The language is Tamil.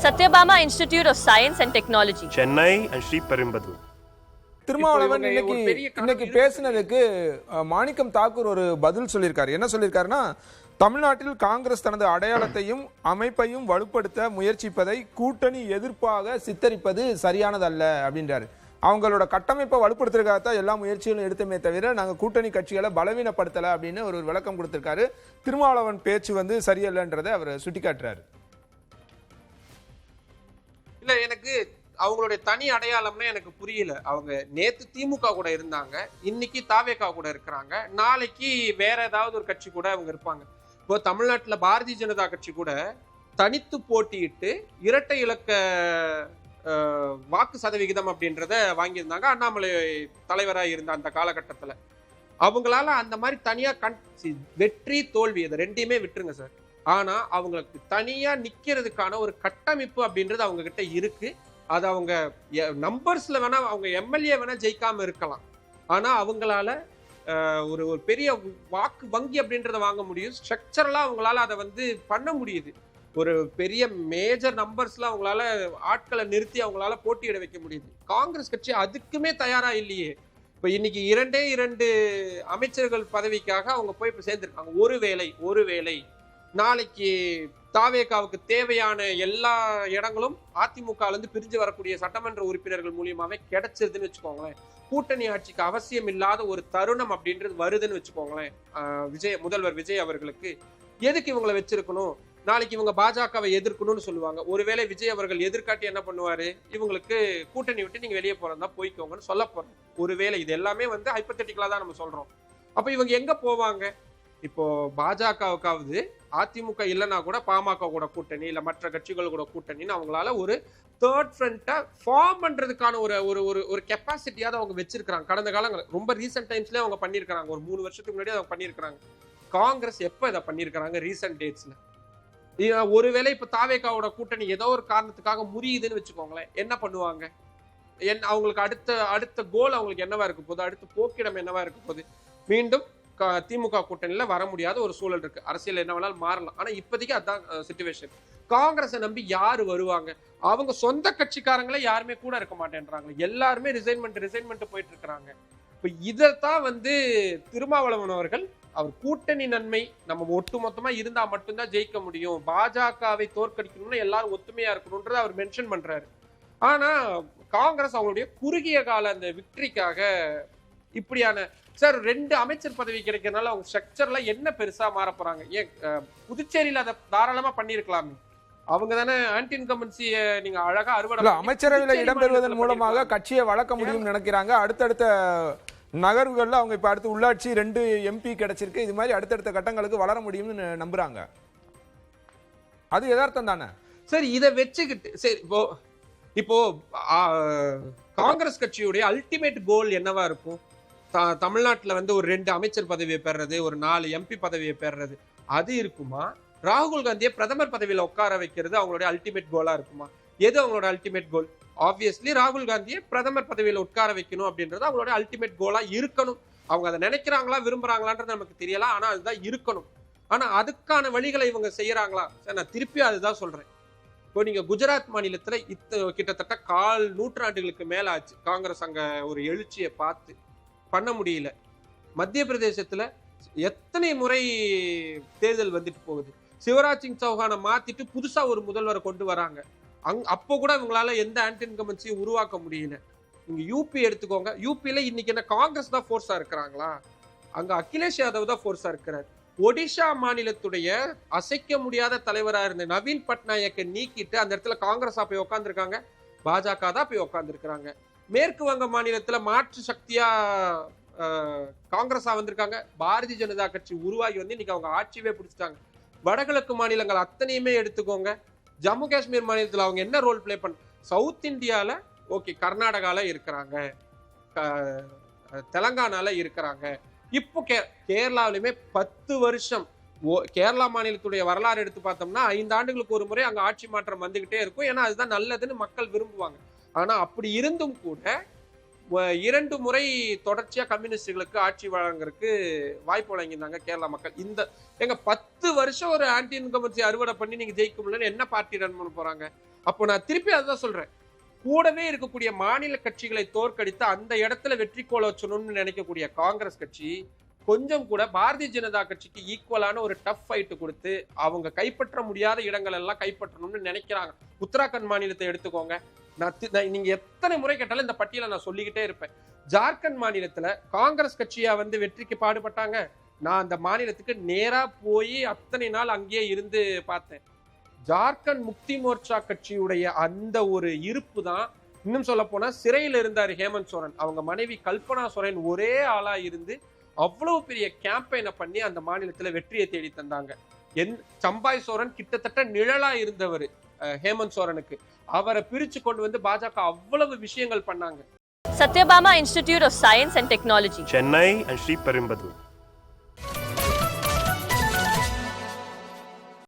Satyabama Institute of Science and Technology, Chennai and Sri Perumbudur. Thirumavalavan இன்னைக்கு பேசினதுக்கு மாணிக்கம் தாக்கூர் ஒரு பதில் சொல்லியிருக்காரு. என்ன சொல்லியிருக்காருன்னா, தமிழ்நாட்டில் காங்கிரஸ் தனது அடையாளத்தையும் அமைப்பையும் வலுப்படுத்த முயற்சிப்பதை கூட்டணி எதிர்ப்பாக சித்தரிப்பது சரியானதல்ல அப்படின்றாரு. அவங்களோட கட்டமைப்பை வலுப்படுத்துறதுக்காகத்தான் எல்லா முயற்சிகளும் எடுத்தமே தவிர நாங்கள் கூட்டணி கட்சிகளை பலவீனப்படுத்தலை அப்படின்னு ஒரு விளக்கம் கொடுத்திருக்காரு. திருமாவளவன் பேச்சு சரியில்லைன்றதை அவர் சுட்டிக்காட்டுறாரு. இல்ல, எனக்கு அவங்களுடைய தனி அடையாளம்னா எனக்கு புரியல. அவங்க நேத்து திமுக கூட இருந்தாங்க, இன்னைக்கு தாவேகா கூட இருக்கிறாங்க, நாளைக்கு வேற ஏதாவது ஒரு கட்சி கூட அவங்க இருப்பாங்க. இப்போ தமிழ்நாட்டுல பாரதிய ஜனதா கட்சி கூட தனித்து போட்டியிட்டு இரட்டை இலக்க வாக்கு சதவிகிதம் அப்படின்றத வாங்கியிருந்தாங்க. அண்ணாமலை தலைவராக இருந்த அந்த காலகட்டத்துல அவங்களால அந்த மாதிரி தனியா வெற்றி தோல்வி அதை ரெண்டையுமே விட்டுருங்க சார். ஆனா அவங்களுக்கு தனியா நிக்கிறதுக்கான ஒரு கட்டமைப்பு அப்படின்றது அவங்க கிட்ட இருக்கு. அது அவங்க நம்பர்ஸ்ல வேணா அவங்க எம்எல்ஏ வேணா ஜெயிக்காம இருக்கலாம், ஆனா அவங்களால ஒரு ஒரு பெரிய வாக்கு வங்கி அப்படின்றத வாங்க முடியும். ஸ்ட்ரக்சரலா அவங்களால அதை பண்ண முடியுது. ஒரு பெரிய மேஜர் நம்பர்ஸ்ல அவங்களால ஆட்களை நிறுத்தி அவங்களால போட்டியிட வைக்க முடியுது. காங்கிரஸ் கட்சி அதுக்குமே தயாரா இல்லையே. இப்ப இன்னைக்கு 2 அமைச்சர்கள் பதவிக்காக அவங்க போய் இப்ப சேர்ந்திருக்காங்க. ஒருவேளை நாளைக்கு தாவேகாவுக்கு தேவையான எல்லா இடங்களும் அதிமுக பிரிஞ்சு வரக்கூடிய சட்டமன்ற உறுப்பினர்கள் மூலியமாவே கிடைச்சிருதுன்னு வச்சுக்கோங்களேன். கூட்டணி ஆட்சிக்கு அவசியம் இல்லாத ஒரு தருணம் அப்படின்றது வருதுன்னு வச்சுக்கோங்களேன். முதல்வர் விஜய் அவர்களுக்கு எதுக்கு இவங்களை வச்சிருக்கணும்? நாளைக்கு இவங்க பாஜகவை எதிர்க்கணும்னு சொல்லுவாங்க. ஒருவேளை விஜய் அவர்கள் எதிர்காட்டி என்ன பண்ணுவாரு? இவங்களுக்கு கூட்டணி விட்டு நீங்க வெளியே போறதா போய்க்கோங்கன்னு சொல்ல போறோம். ஒருவேளை இது எல்லாமே ஹைப்போதெட்டிக்கலா தான் நம்ம சொல்றோம். அப்ப இவங்க எங்க போவாங்க? இப்போ பாஜகவுக்காவது அதிமுக இல்லைன்னா கூட பாமக கூட கூட்டணி இல்ல மற்ற கட்சிகள் கூட கூட்டணின்னு அவங்களால ஒரு தேர்ட் ஃப்ரண்ட்டை ஃபார்ம் பண்றதுக்கான ஒரு ஒரு ஒரு கெப்பாசிட்டியாவது அவங்க வச்சிருக்காங்க. கடந்த காலங்கள் ரொம்ப ரீசெண்ட் டைம்ஸ்ல அவங்க பண்ணியிருக்காங்க. ஒரு 3 வருஷத்துக்கு முன்னாடி அவங்க பண்ணியிருக்காங்க. காங்கிரஸ் எப்ப இதை பண்ணியிருக்காங்க? ரீசெண்ட் டேட்ஸ்ல. ஒருவேளை இப்ப தாவேகாவோட கூட்டணி ஏதோ ஒரு காரணத்துக்காக முறியுதுன்னு வச்சுக்கோங்களேன், என்ன பண்ணுவாங்க? அவங்களுக்கு அடுத்த கோல் அவங்களுக்கு என்னவா இருக்க போகுது? அடுத்த போக்கிடம் என்னவா இருக்க போகுது? மீண்டும் திமுக கூட்டணியில வர முடியாத ஒரு சூழல் இருக்கு. அரசியல் என்ன வேணாலும் மாறலாம். ஆனா இப்போதைக்கு அதான் சிச்சுவேஷன். காங்கிரஸை நம்பி யாரு வருவாங்க? அவங்க சொந்த கட்சிக்காரங்களே யாருமே கூட இருக்க மாட்டேன்றாங்க. எல்லாருமே ரிசைன்மெண்ட் போயிட்டு இருக்கிறாங்க. இப்ப இதைத்தான் திருமாவளவன் அவர்கள் அவர் கூட்டணி நன்மை நம்ம ஒட்டுமொத்தமா இருந்தா மட்டும்தான் ஜெயிக்க முடியும், பாஜகவை தோற்கடிக்கணும்னு எல்லாரும் ஒத்துமையா இருக்கணும்ன்றத அவர் மென்ஷன் பண்றாரு. ஆனா காங்கிரஸ் அவங்களுடைய குறுகிய கால அந்த விக்டரிக்காக இப்படியான சார் 2 அமைச்சர் பதவி கிடைக்கிறதுனால அவங்க ஸ்ட்ரக்சர்ல என்ன பெருசா மாற போறாங்க? ஏன் புதுச்சேரியில அதை தாராளமா பண்ணிருக்கலாமே. அவங்க தானே ஆன்டி இன்கம்பன்சிய நீங்க அழகா அறுவடை அமைச்சரவையில் இடம்பெறுவதன் மூலமாக கட்சியை வளர்க்க முடியும் நினைக்கிறாங்க. அடுத்தடுத்த நகர்வுகள்ல அவங்க இப்ப அடுத்து உள்ளாட்சி 2 MP கிடைச்சிருக்கு. இது மாதிரி அடுத்தடுத்த கட்டங்களுக்கு வளர முடியும்னு நம்புறாங்க. அது யதார்த்தம் தானே சரி. இதை வச்சுக்கிட்டு சரி, இப்போ காங்கிரஸ் கட்சியுடைய அல்டிமேட் கோல் என்னவா இருக்கும்? தமிழ்நாட்டுல ஒரு 2 அமைச்சர் பதவியை பெறது, ஒரு 4 MP பதவியை பெறது, அது இருக்குமா? ராகுல் காந்தியை பிரதமர் பதவியில உட்கார வைக்கிறது அவங்களுடைய அல்டிமேட் கோலா இருக்குமா? எது அவங்களோட அல்டிமேட் கோல்? ஆப்வியஸ்லி ராகுல் காந்தியை பிரதமர் பதவியில உட்கார வைக்கணும் அப்படின்றது அவங்களோட அல்டிமேட் கோலா இருக்கணும். அவங்க அதை நினைக்கிறாங்களா விரும்புறாங்களான்றது நமக்கு தெரியல, ஆனா அதுதான் இருக்கணும். ஆனா அதுக்கான வழிகளை இவங்க செய்யறாங்களா? நான் திருப்பி அதுதான் சொல்றேன். இப்போ நீங்க குஜராத் மாநிலத்துல கிட்டத்தட்ட 1/4 நூற்றாண்டுகளுக்கு மேல ஆச்சு காங்கிரஸ் அங்க ஒரு எழுச்சியை பார்த்து பண்ண முடியல. மத்திய பிரதேசத்துல எத்தனை முறை தேர்தல் வந்துட்டு போகுது. சிவராஜ் சிங் சௌஹானை மாத்திட்டு புதுசா ஒரு முதல்வரை கொண்டு வராங்க. அப்போ கூட இவங்களால எந்த ஆன்டி இன்கம்பன்சியும் உருவாக்க முடியல. நீங்க யூபி எடுத்துக்கோங்க. யூபியில இன்னைக்கு என்ன காங்கிரஸ் தான் ஃபோர்ஸா இருக்கிறாங்களா? அங்க அகிலேஷ் யாதவ் தான் ஃபோர்ஸா இருக்கிறார். ஒடிஷா மாநிலத்துடைய அசைக்க முடியாத தலைவராக இருந்த நவீன் பட்நாயக்கை நீக்கிட்டு அந்த இடத்துல காங்கிரஸா போய் உட்காந்துருக்காங்க, பாஜக தான் போய் உட்காந்துருக்காங்க. மேற்கு வங்க மாநிலத்துல மாற்று சக்தியா காங்கிரஸா வந்திருக்காங்க. பாரதிய ஜனதா கட்சி உருவாகி இன்னைக்கு அவங்க ஆட்சியவே பிடிச்சிட்டாங்க. வடகிழக்கு மாநிலங்கள் அத்தனையுமே எடுத்துக்கோங்க. ஜம்மு காஷ்மீர் மாநிலத்தில் அவங்க என்ன ரோல் பிளே பண்ண? சவுத் இந்தியால ஓகே, கர்நாடகால இருக்கிறாங்க, தெலங்கானால இருக்கிறாங்க. இப்போ கேரளாவிலுமே 10 வருஷம் கேரளா மாநிலத்துடைய வரலாறு எடுத்து பார்த்தோம்னா 5 ஆண்டுகளுக்கு ஒரு முறை அங்க ஆட்சி மாற்றம் வந்துகிட்டே இருக்கும். ஏன்னா அதுதான் நல்லதுன்னு மக்கள் விரும்புவாங்க. ஆனா அப்படி இருந்தும் கூட 2 முறை தொடர்ச்சியா கம்யூனிஸ்டுகளுக்கு ஆட்சி வழங்குறதுக்கு வாய்ப்பு வழங்கியிருந்தாங்க கேரளா மக்கள். எங்க 10 வருஷம் ஒரு ஆன்டி இன்கம்பன்சி அறுவடை பண்ணி நீங்க ஜெயிக்க முடியலன்னு என்ன பார்ட்டி ரன் பண்ண போறாங்க? அப்போ நான் திருப்பி அதான் சொல்றேன், கூடவே இருக்கக்கூடிய மாநில கட்சிகளை தோற்கடித்து அந்த இடத்துல வெற்றி கோல வச்சணும்னு நினைக்கக்கூடிய காங்கிரஸ் கட்சி கொஞ்சம் கூட பாரதிய ஜனதா கட்சிக்கு ஈக்குவலான ஒரு டஃப் ஃபைட் கொடுத்து அவங்க கைப்பற்ற முடியாத இடங்கள் எல்லாம் கைப்பற்றணும்னு நினைக்கிறாங்க. உத்தராகண்ட் மாநிலத்தை எடுத்துக்கோங்க. நீங்க எத்தனை முறை கேட்டாலும் இந்த பட்டியலை நான் சொல்லிக்கிட்டே இருப்பேன். ஜார்க்கண்ட் மாநிலத்துல காங்கிரஸ் கட்சியா வெற்றிக்கு பாடுபட்டாங்க. நான் அந்த மாநிலத்துக்கு நேரா போய் அத்தனை நாள் அங்கேயே இருந்து பார்த்தேன். ஜார்க்கண்ட் முக்தி மோர்ச்சா கட்சியுடைய அந்த ஒரு இருப்பு தான், இன்னும் சொல்ல போனா சிறையில் இருந்தார் ஹேமந்த் சோரன். அவங்க மனைவி கல்பனா சோரன் ஒரே ஆளா இருந்து அவ்வளவு பெரிய கேம்பெயினை பண்ணி அந்த மாநிலத்துல வெற்றியை தேடி தந்தாங்க. சம்பாய் சோரன் கிட்டத்தட்ட நிழலா இருந்தவர் ஹேமந்த் சோரனுக்கு. அவரை பிரிச்சு கொண்டு பாஜக அவ்வளவு விஷயங்கள் பண்ணாங்க. Satyabama Institute of Science and Technology, Chennai and Sri Perumbudur.